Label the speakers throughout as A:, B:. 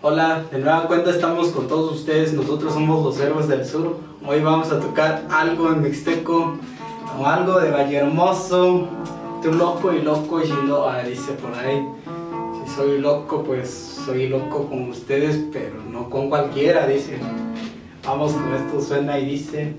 A: Hola, de nueva cuenta estamos con todos ustedes, nosotros somos los Héroes del Sur. Hoy vamos a tocar algo en mixteco, o algo de Vallehermoso. Estoy loco y loco y si no, dice por ahí. Si soy loco, pues soy loco con ustedes, pero no con cualquiera, dice. Vamos con esto, suena y dice.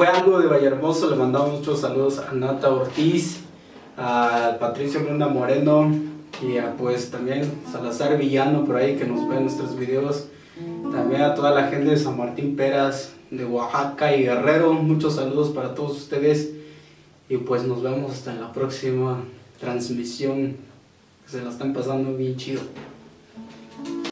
A: fue algo de Vallehermoso, le mandamos muchos saludos a Nata Ortiz, a Patricio Luna Moreno y a pues también Salazar Villano por ahí que nos ve en nuestros videos. También a toda la gente de San Martín Peras, de Oaxaca y Guerrero, muchos saludos para todos ustedes. Y pues nos vemos hasta en la próxima transmisión, que se la están pasando bien chido.